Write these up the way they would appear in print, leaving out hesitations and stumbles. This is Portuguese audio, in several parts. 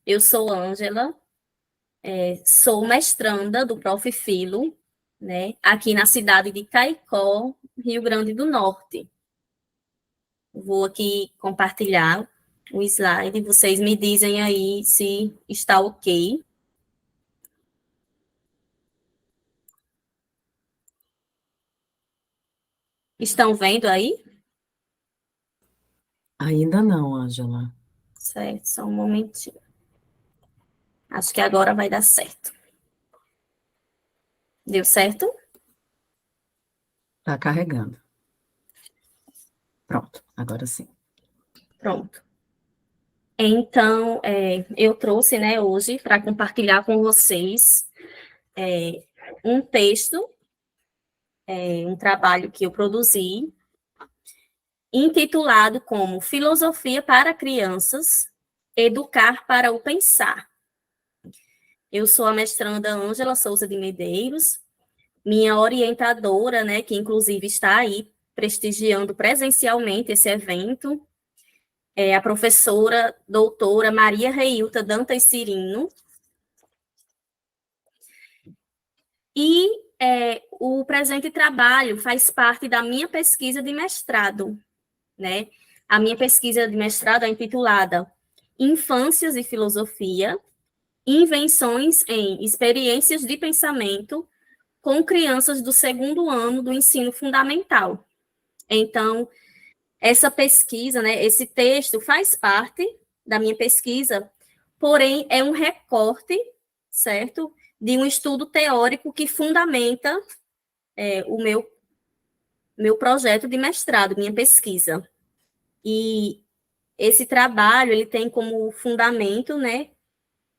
Eu sou Ângela, sou mestranda do Prof. Filo, né, aqui na cidade de Caicó, Rio Grande do Norte. Vou aqui compartilhar o slide, vocês me dizem aí se está ok. Estão vendo aí? Ainda não, Ângela. Certo, só um momentinho. Acho que agora vai dar certo. Deu certo? Está carregando. Pronto, agora sim. Pronto. Então, eu trouxe, né, hoje para compartilhar com vocês um texto, um trabalho que eu produzi, intitulado como Filosofia para Crianças, Educar para o Pensar. Eu sou a mestranda Ângela Souza de Medeiros, minha orientadora, né, que inclusive está aí prestigiando presencialmente esse evento, é a professora doutora Maria Reilta Dantas Cirino. E o presente trabalho faz parte da minha pesquisa de mestrado, né? A minha pesquisa de mestrado é intitulada Infâncias e Filosofia, Invenções em Experiências de Pensamento com Crianças do Segundo Ano do Ensino Fundamental. Então, essa pesquisa, né, esse texto faz parte da minha pesquisa, porém é um recorte, certo? De um estudo teórico que fundamenta o meu projeto de mestrado, minha pesquisa. E esse trabalho, ele tem como fundamento, né,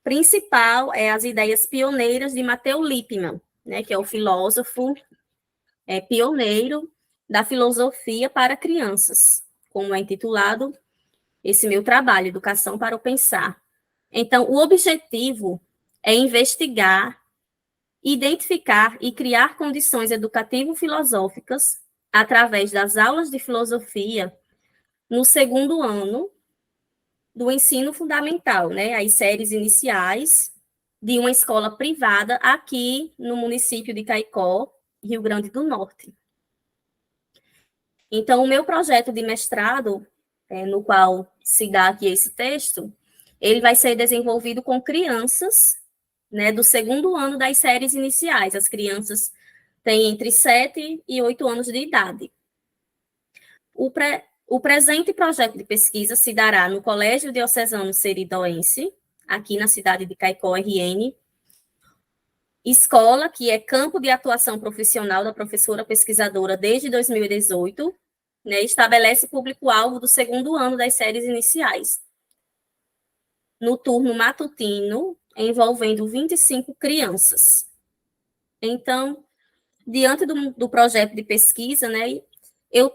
principal, as ideias pioneiras de Matteo Lippmann, né, que é o filósofo pioneiro da filosofia para crianças, como é intitulado esse meu trabalho, Educação para o Pensar. Então, o objetivo é investigar, identificar e criar condições educativo-filosóficas através das aulas de filosofia no segundo ano do ensino fundamental, né, as séries iniciais de uma escola privada aqui no município de Caicó, Rio Grande do Norte. Então, o meu projeto de mestrado, no qual se dá aqui esse texto, ele vai ser desenvolvido com crianças, né, do segundo ano das séries iniciais. As crianças têm entre 7 e 8 anos de idade. O presente projeto de pesquisa se dará no Colégio Diocesano Seridoense, aqui na cidade de Caicó, RN, escola que é campo de atuação profissional da professora pesquisadora desde 2018, né, estabelece público-alvo do segundo ano das séries iniciais, no turno matutino, envolvendo 25 crianças. Então, diante do projeto de pesquisa, né, eu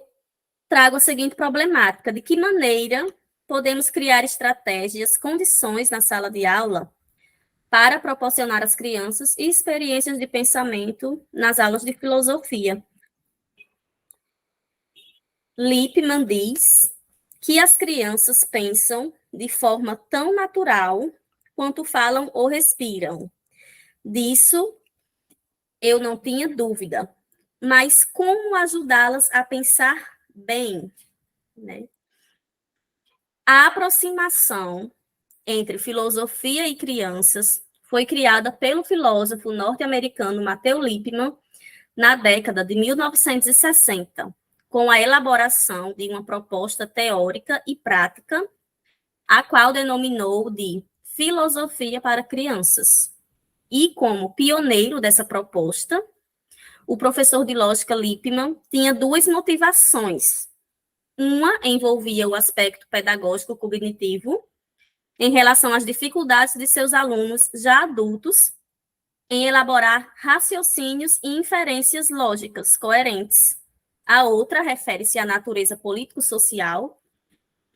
trago a seguinte problemática: de que maneira podemos criar estratégias, condições na sala de aula para proporcionar às crianças experiências de pensamento nas aulas de filosofia. Lippmann diz que as crianças pensam de forma tão natural quanto falam ou respiram. Disso eu não tinha dúvida. Mas como ajudá-las a pensar bem, né? A aproximação entre filosofia e crianças foi criada pelo filósofo norte-americano Matteo Lippmann na década de 1960, com a elaboração de uma proposta teórica e prática, a qual denominou de Filosofia para Crianças. E como pioneiro dessa proposta, o professor de lógica Lippmann tinha duas motivações. Uma envolvia o aspecto pedagógico cognitivo, em relação às dificuldades de seus alunos já adultos em elaborar raciocínios e inferências lógicas coerentes. A outra refere-se à natureza político-social,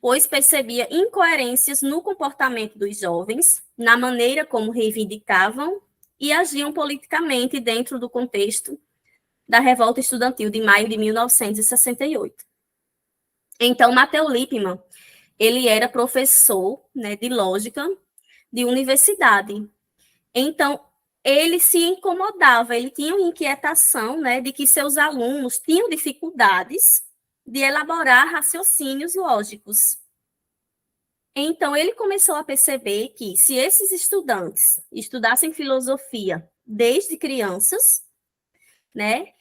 pois percebia incoerências no comportamento dos jovens, na maneira como reivindicavam e agiam politicamente dentro do contexto da revolta estudantil de maio de 1968. Então, Matteo Lippmann, ele era professor, né, de lógica de universidade. Então, ele se incomodava, ele tinha uma inquietação, né, de que seus alunos tinham dificuldades de elaborar raciocínios lógicos. Então, ele começou a perceber que, se esses estudantes estudassem filosofia desde crianças, né,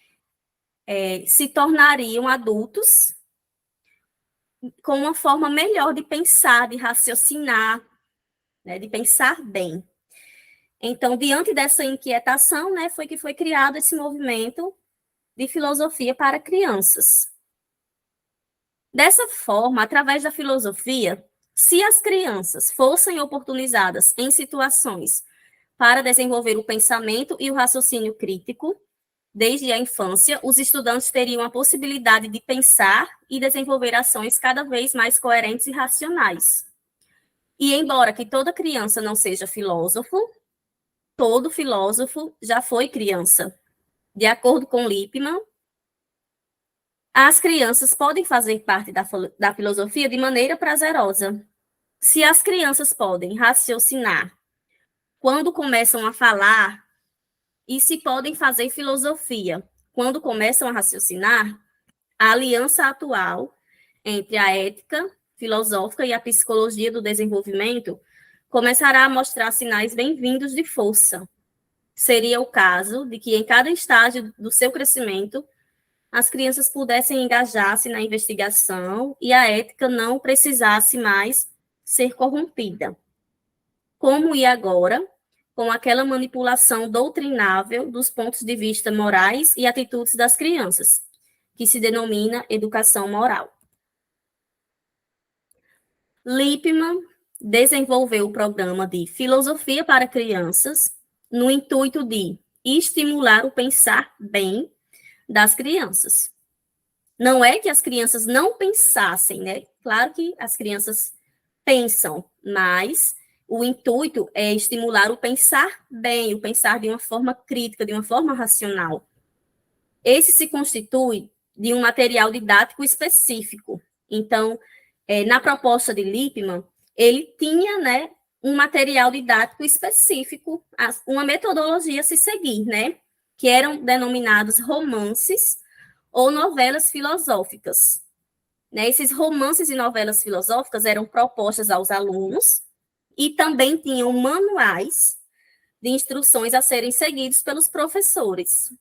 se tornariam adultos com uma forma melhor de pensar, de raciocinar, né, de pensar bem. Então, diante dessa inquietação, né, foi que foi criado esse movimento de filosofia para crianças. Dessa forma, através da filosofia, se as crianças fossem oportunizadas em situações para desenvolver o pensamento e o raciocínio crítico, desde a infância, os estudantes teriam a possibilidade de pensar e desenvolver ações cada vez mais coerentes e racionais. E embora que toda criança não seja filósofo, todo filósofo já foi criança. De acordo com Lippmann, as crianças podem fazer parte da filosofia de maneira prazerosa. Se as crianças podem raciocinar quando começam a falar, e se podem fazer filosofia quando começam a raciocinar, a aliança atual entre a ética filosófica e a psicologia do desenvolvimento começará a mostrar sinais bem-vindos de força. Seria o caso de que, em cada estágio do seu crescimento, as crianças pudessem engajar-se na investigação e a ética não precisasse mais ser corrompida. Como e agora, com aquela manipulação doutrinável dos pontos de vista morais e atitudes das crianças, que se denomina educação moral. Lippmann desenvolveu o programa de filosofia para crianças no intuito de estimular o pensar bem das crianças. Não é que as crianças não pensassem, né? Claro que as crianças pensam, mas o intuito é estimular o pensar bem, o pensar de uma forma crítica, de uma forma racional. Esse se constitui de um material didático específico. Então, na proposta de Lippmann, ele tinha, né, um material didático específico, uma metodologia a se seguir, né, que eram denominados romances ou novelas filosóficas. Né, esses romances e novelas filosóficas eram propostas aos alunos e também tinham manuais de instruções a serem seguidos pelos professores.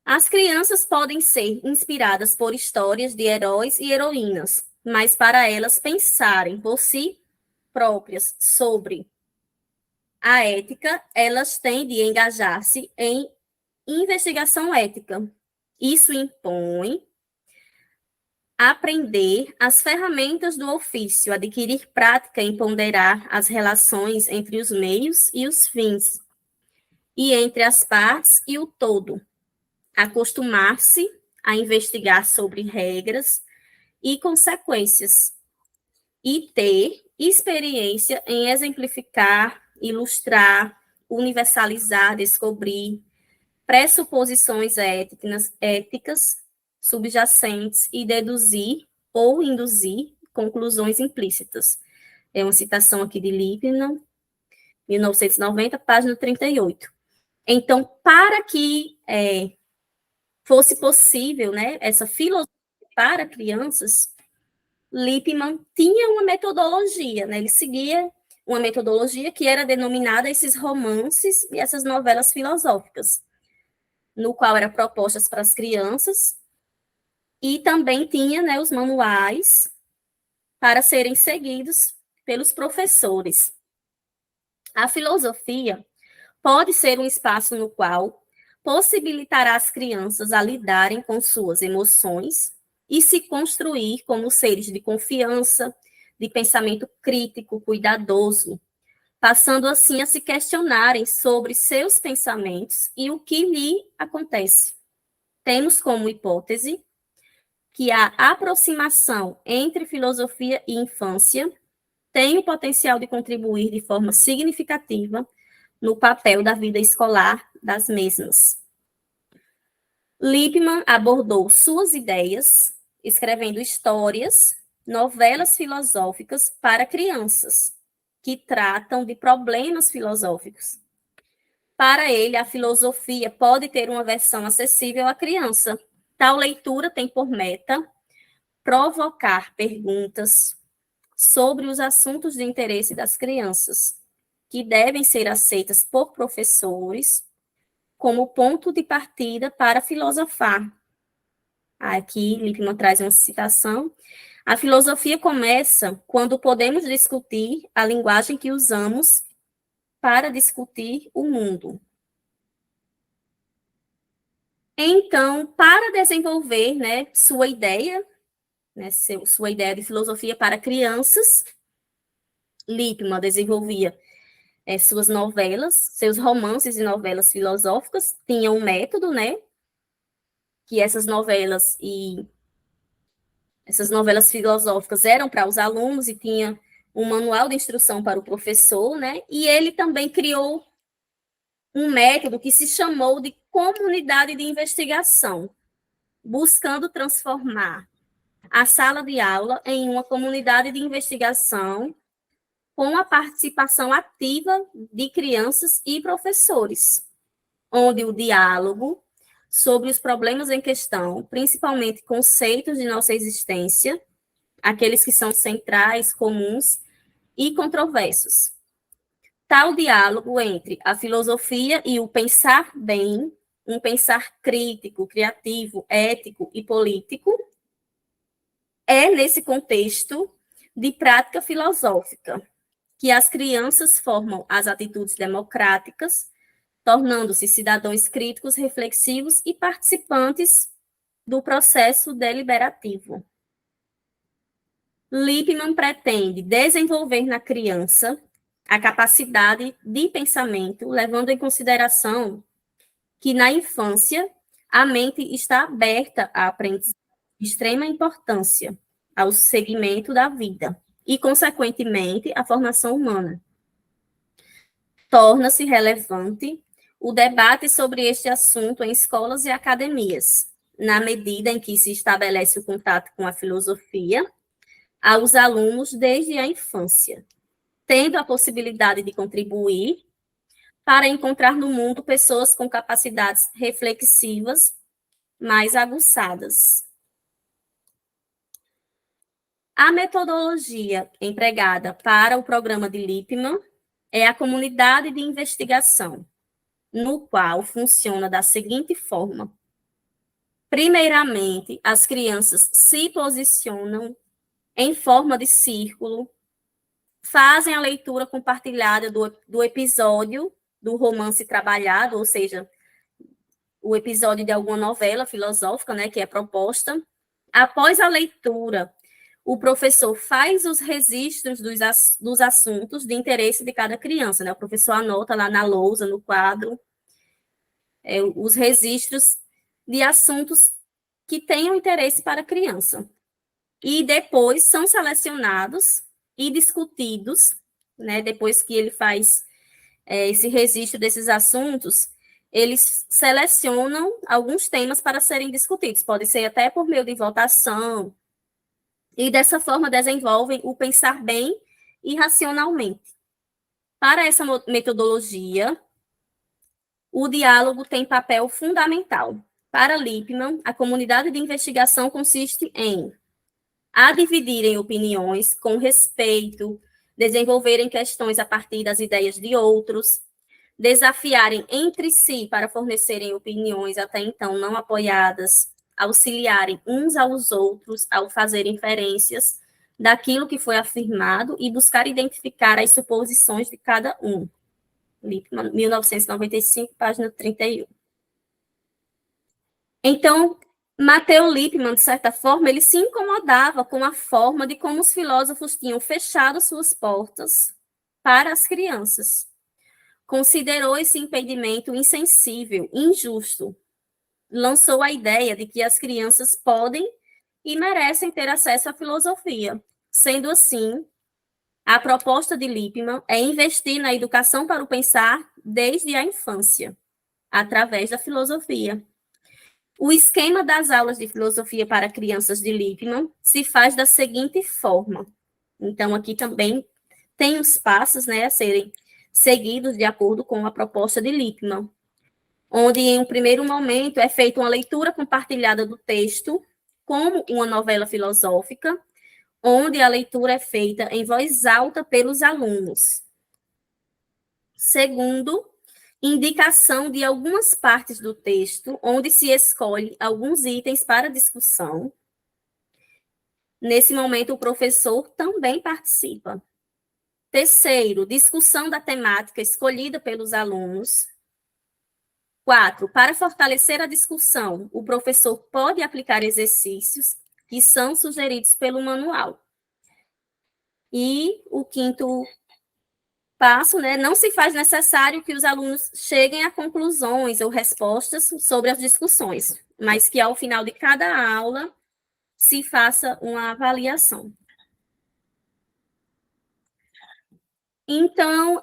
As crianças podem ser inspiradas por histórias de heróis e heroínas, mas para elas pensarem por si próprias sobre a ética, elas têm de engajar-se em investigação ética. Isso impõe aprender as ferramentas do ofício, adquirir prática em ponderar as relações entre os meios e os fins, e entre as partes e o todo, acostumar-se a investigar sobre regras e consequências, e ter experiência em exemplificar, ilustrar, universalizar, descobrir pressuposições éticas subjacentes e deduzir ou induzir conclusões implícitas. É uma citação aqui de Lippmann, 1990, página 38. Então, para que fosse possível, né, essa filosofia para crianças, Lippmann tinha uma metodologia, né, ele seguia uma metodologia que era denominada esses romances e essas novelas filosóficas, no qual eram propostas para as crianças, e também tinha, né, os manuais para serem seguidos pelos professores. A filosofia pode ser um espaço no qual possibilitará as crianças a lidarem com suas emoções e se construir como seres de confiança, de pensamento crítico, cuidadoso, passando assim a se questionarem sobre seus pensamentos e o que lhe acontece. Temos como hipótese que a aproximação entre filosofia e infância tem o potencial de contribuir de forma significativa no papel da vida escolar das mesmas. Lippmann abordou suas ideias escrevendo histórias, novelas filosóficas para crianças, que tratam de problemas filosóficos. Para ele, a filosofia pode ter uma versão acessível à criança. Tal leitura tem por meta provocar perguntas sobre os assuntos de interesse das crianças, que devem ser aceitas por professores como ponto de partida para filosofar. Aqui, Lippmann traz uma citação. A filosofia começa quando podemos discutir a linguagem que usamos para discutir o mundo. Então, para desenvolver, né, sua ideia de filosofia para crianças, Lippmann desenvolvia suas novelas, seus romances e novelas filosóficas, tinha um método, né, que essas novelas filosóficas eram para os alunos e tinha um manual de instrução para o professor, né, e ele também criou um método que se chamou de comunidade de investigação, buscando transformar a sala de aula em uma comunidade de investigação com a participação ativa de crianças e professores, onde o diálogo sobre os problemas em questão, principalmente conceitos de nossa existência, aqueles que são centrais, comuns e controversos. Tal diálogo entre a filosofia e o pensar bem, um pensar crítico, criativo, ético e político, é nesse contexto de prática filosófica que as crianças formam as atitudes democráticas, tornando-se cidadãos críticos, reflexivos e participantes do processo deliberativo. Lippmann pretende desenvolver na criança a capacidade de pensamento, levando em consideração que na infância a mente está aberta à aprendizagem de extrema importância ao segmento da vida e, consequentemente, à formação humana. Torna-se relevante o debate sobre este assunto em escolas e academias, na medida em que se estabelece o contato com a filosofia aos alunos desde a infância, tendo a possibilidade de contribuir para encontrar no mundo pessoas com capacidades reflexivas mais aguçadas. A metodologia empregada para o programa de Lippmann é a comunidade de investigação, no qual funciona da seguinte forma. Primeiramente, as crianças se posicionam em forma de círculo, fazem a leitura compartilhada do episódio do romance trabalhado, ou seja, o episódio de alguma novela filosófica, né, que é proposta. Após a leitura, o professor faz os registros dos assuntos de interesse de cada criança, né? O professor anota lá na lousa, no quadro, os registros de assuntos que tenham interesse para a criança. E depois são selecionados e discutidos, né? Depois que ele faz esse registro desses assuntos, eles selecionam alguns temas para serem discutidos. Pode ser até por meio de votação, e dessa forma desenvolvem o pensar bem e racionalmente. Para essa metodologia, o diálogo tem papel fundamental. Para Lippmann, a comunidade de investigação consiste em dividirem opiniões com respeito, desenvolverem questões a partir das ideias de outros, desafiarem entre si para fornecerem opiniões até então não apoiadas, auxiliarem uns aos outros ao fazer inferências daquilo que foi afirmado e buscar identificar as suposições de cada um. Lippmann, 1995, página 31. Então, Matteo Lippmann, de certa forma, ele se incomodava com a forma de como os filósofos tinham fechado suas portas para as crianças. Considerou esse impedimento insensível, injusto. Lançou a ideia de que as crianças podem e merecem ter acesso à filosofia. Sendo assim, a proposta de Lippmann é investir na educação para o pensar desde a infância, através da filosofia. O esquema das aulas de filosofia para crianças de Lippmann se faz da seguinte forma. Então, aqui também tem os passos, né, a serem seguidos de acordo com a proposta de Lippmann, onde, em um primeiro momento, é feita uma leitura compartilhada do texto, como uma novela filosófica, onde a leitura é feita em voz alta pelos alunos. Segundo, indicação de algumas partes do texto, onde se escolhe alguns itens para discussão. Nesse momento, o professor também participa. Terceiro, discussão da temática escolhida pelos alunos. 4, para fortalecer a discussão, o professor pode aplicar exercícios que são sugeridos pelo manual. E o quinto passo, né, não se faz necessário que os alunos cheguem a conclusões ou respostas sobre as discussões, mas que ao final de cada aula se faça uma avaliação. Então,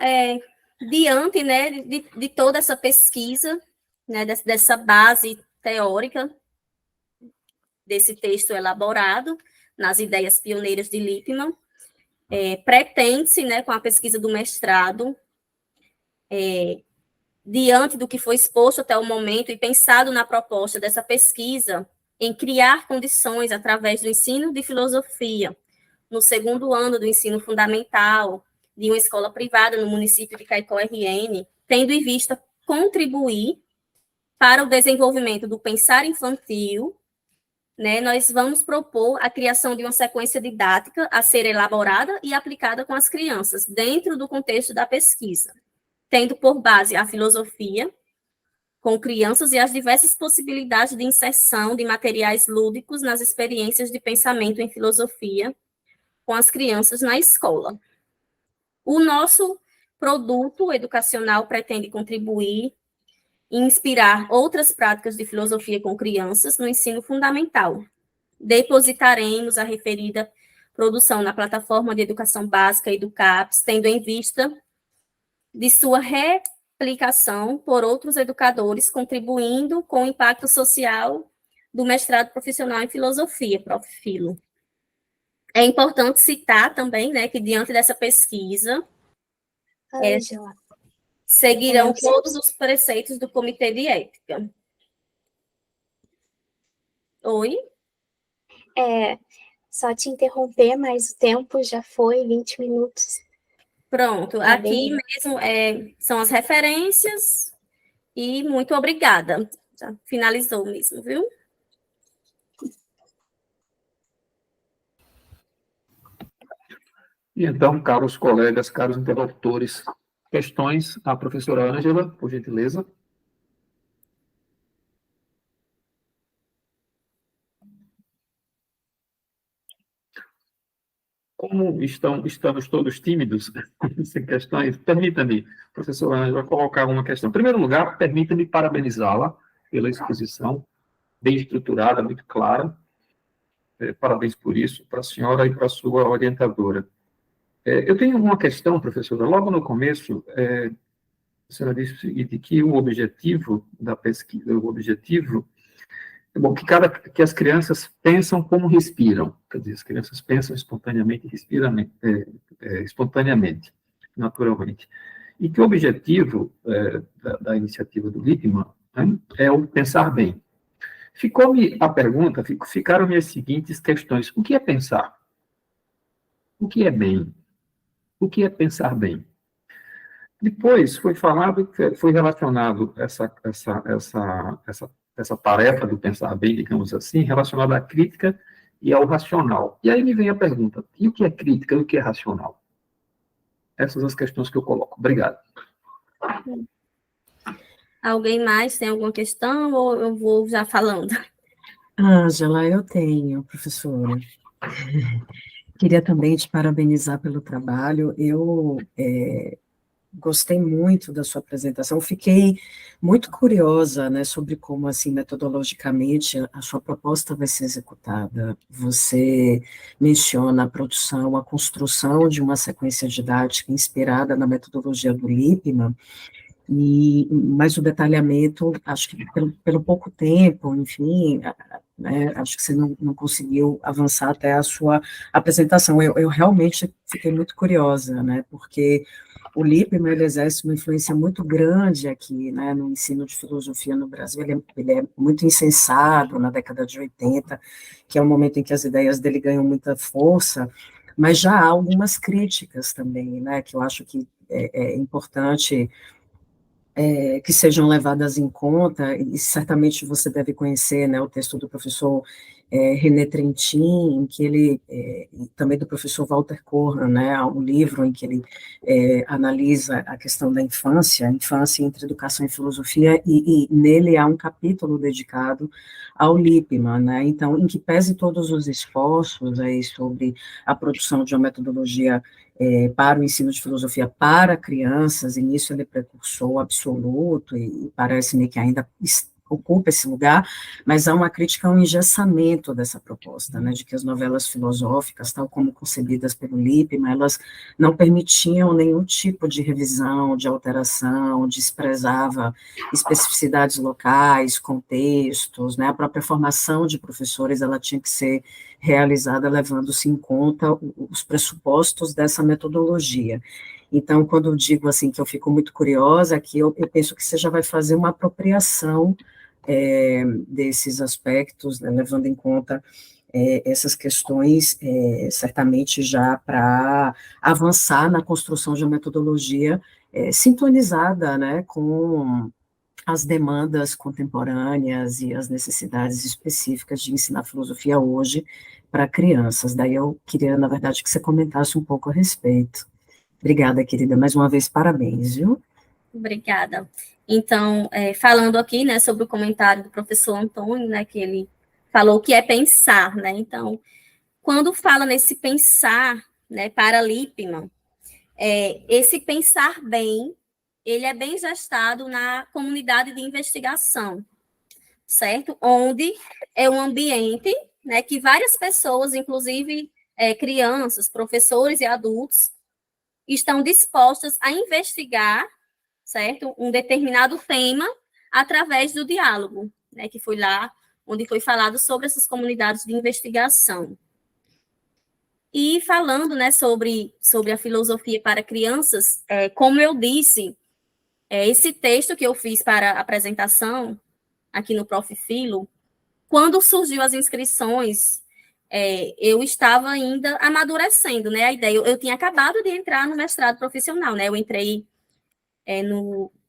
diante, né, de toda essa pesquisa, né, dessa base teórica desse texto elaborado nas ideias pioneiras de Lippmann, pretende-se, né, com a pesquisa do mestrado, diante do que foi exposto até o momento e pensado na proposta dessa pesquisa, em criar condições através do ensino de filosofia no segundo ano do ensino fundamental de uma escola privada no município de Caicó-RN, tendo em vista contribuir para o desenvolvimento do pensar infantil, né, nós vamos propor a criação de uma sequência didática a ser elaborada e aplicada com as crianças, dentro do contexto da pesquisa, tendo por base a filosofia, com crianças e as diversas possibilidades de inserção de materiais lúdicos nas experiências de pensamento em filosofia com as crianças na escola. O nosso produto educacional pretende contribuir e inspirar outras práticas de filosofia com crianças no ensino fundamental. Depositaremos a referida produção na plataforma de educação básica EduCaps, tendo em vista de sua replicação por outros educadores, contribuindo com o impacto social do mestrado profissional em filosofia, Prof. Filo. É importante citar também, né, que diante dessa pesquisa, seguirão todos os preceitos do Comitê de Ética. Oi? Só te interromper, mas o tempo já foi 20 minutos. Pronto, Tá aqui bem. mesmo são as referências e muito obrigada. Já finalizou mesmo, viu? E então, caros colegas, caros interlocutores, questões à professora Ângela, por gentileza. Como estamos todos tímidos, sem questões, permita-me, professora Ângela, colocar uma questão. Em primeiro lugar, permita-me parabenizá-la pela exposição, bem estruturada, muito clara. Parabéns por isso, para a senhora e para a sua orientadora. Eu tenho uma questão, professora. Logo no começo, a senhora disse de que o objetivo da pesquisa, que as crianças pensam como respiram. Quer dizer, as crianças pensam espontaneamente e respiram espontaneamente, naturalmente. E que o objetivo da iniciativa do Lippmann, né, é o pensar bem. Ficaram-me as seguintes questões. O que é pensar? O que é bem? O que é pensar bem? Depois foi relacionado essa tarefa do pensar bem, digamos assim, relacionada à crítica e ao racional. E aí me vem a pergunta, e o que é crítica e o que é racional? Essas são as questões que eu coloco. Obrigado. Alguém mais tem alguma questão ou eu vou já falando? Ângela, eu tenho, professora. Queria também te parabenizar pelo trabalho. Eu gostei muito da sua apresentação, fiquei muito curiosa, né, sobre como, assim, metodologicamente, a sua proposta vai ser executada. Você menciona a produção, a construção de uma sequência didática inspirada na metodologia do Lippmann, mas o detalhamento, acho que pelo pouco tempo, enfim, né? Acho que você não conseguiu avançar até a sua apresentação. Eu realmente fiquei muito curiosa, né? Porque o Lippmann, ele exerce uma influência muito grande aqui, né, no ensino de filosofia no Brasil. Ele é muito incensado na década de 80, que é o momento em que as ideias dele ganham muita força, mas já há algumas críticas também, né, que eu acho que é importante que sejam levadas em conta, e certamente você deve conhecer, né, o texto do professor René Trentin, em que ele, e também do professor Walter Korn, né, um livro em que ele analisa a questão da infância entre educação e filosofia, e nele há um capítulo dedicado ao Lippmann, né, então, em que pese todos os esforços aí sobre a produção de uma metodologia para o ensino de filosofia para crianças, e nisso ele é precursor absoluto, e parece-me que ainda ocupa esse lugar, mas há uma crítica ao engessamento dessa proposta, né, de que as novelas filosóficas, tal como concebidas pelo Lippmann, elas não permitiam nenhum tipo de revisão, de alteração, desprezava especificidades locais, contextos, né, a própria formação de professores, ela tinha que ser realizada levando-se em conta os pressupostos dessa metodologia. Então, quando eu digo assim que eu fico muito curiosa, que eu penso que você já vai fazer uma apropriação desses aspectos, né, levando em conta essas questões, certamente já para avançar na construção de uma metodologia sintonizada, né, com as demandas contemporâneas e as necessidades específicas de ensinar filosofia hoje para crianças. Daí eu queria, na verdade, que você comentasse um pouco a respeito. Obrigada, querida. Mais uma vez, parabéns, viu? Obrigada. Então, falando aqui, né, sobre o comentário do professor Antônio, né, que ele falou que é pensar, né, então, quando fala nesse pensar, né, para Lippmann, esse pensar bem, ele é bem gestado na comunidade de investigação, certo? Onde é um ambiente, né, que várias pessoas, inclusive crianças, professores e adultos, estão dispostas a investigar, certo? Um determinado tema através do diálogo, né, que foi lá onde foi falado sobre essas comunidades de investigação. E falando, né, sobre a filosofia para crianças, como eu disse, esse texto que eu fiz para a apresentação aqui no Prof. Filo, quando surgiu as inscrições, eu estava ainda amadurecendo, né, a ideia. Eu tinha acabado de entrar no mestrado profissional, né, eu entrei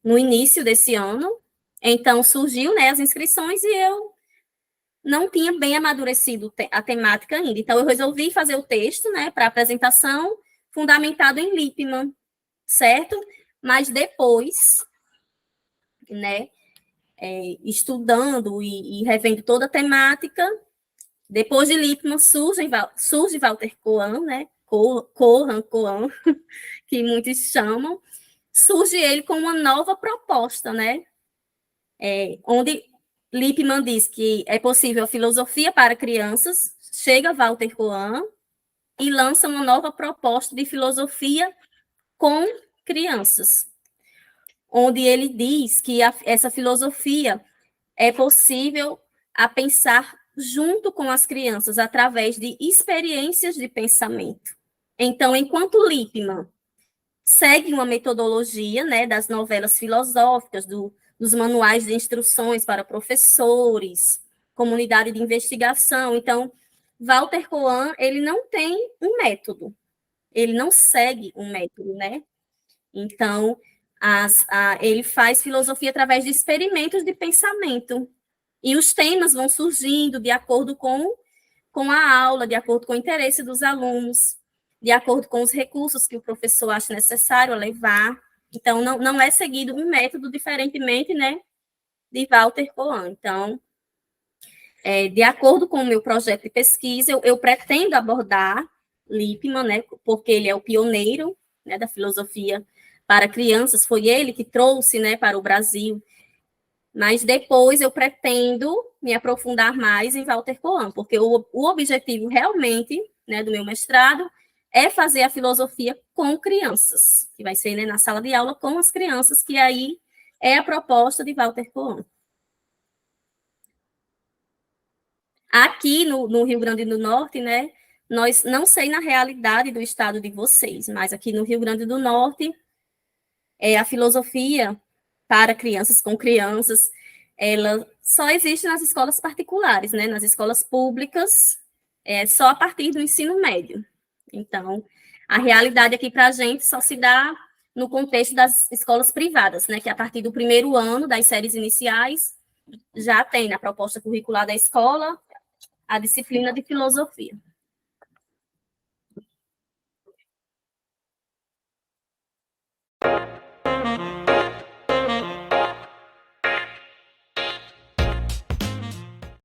no início desse ano, então surgiu, né, as inscrições e eu não tinha bem amadurecido a temática ainda. Então, eu resolvi fazer o texto, né, para apresentação, fundamentado em Lippmann, certo? Mas depois, né, estudando e revendo toda a temática, depois de Lippmann surge Walter Kohan, né, Kohan, que muitos chamam, surge ele com uma nova proposta, né, onde Lippmann diz que é possível a filosofia para crianças, chega Walter Kohan e lança uma nova proposta de filosofia com crianças, onde ele diz que essa filosofia é possível a pensar junto com as crianças, através de experiências de pensamento. Então, enquanto Lippmann segue uma metodologia, né, das novelas filosóficas, dos manuais de instruções para professores, comunidade de investigação. Então, Walter Kohan, ele não tem um método, ele não segue um método, né? Então, ele faz filosofia através de experimentos de pensamento. E os temas vão surgindo de acordo com a aula, de acordo com o interesse dos alunos, de acordo com os recursos que o professor acha necessário levar. Então, não é seguido um método, diferentemente, né, de Walter Kohan. Então, de acordo com o meu projeto de pesquisa, eu pretendo abordar Lippmann, né, porque ele é o pioneiro, né, da filosofia para crianças, foi ele que trouxe, né, para o Brasil. Mas depois eu pretendo me aprofundar mais em Walter Kohan, porque o objetivo realmente, né, do meu mestrado é fazer a filosofia com crianças, que vai ser, né, na sala de aula com as crianças, que aí é a proposta de Walter Kohan. Aqui no Rio Grande do Norte, né, nós não sei na realidade do estado de vocês, mas aqui no Rio Grande do Norte, a filosofia para crianças com crianças, ela só existe nas escolas particulares, né, nas escolas públicas, só a partir do ensino médio. Então, a realidade aqui para a gente só se dá no contexto das escolas privadas, né, que a partir do primeiro ano das séries iniciais já tem na proposta curricular da escola a disciplina de filosofia.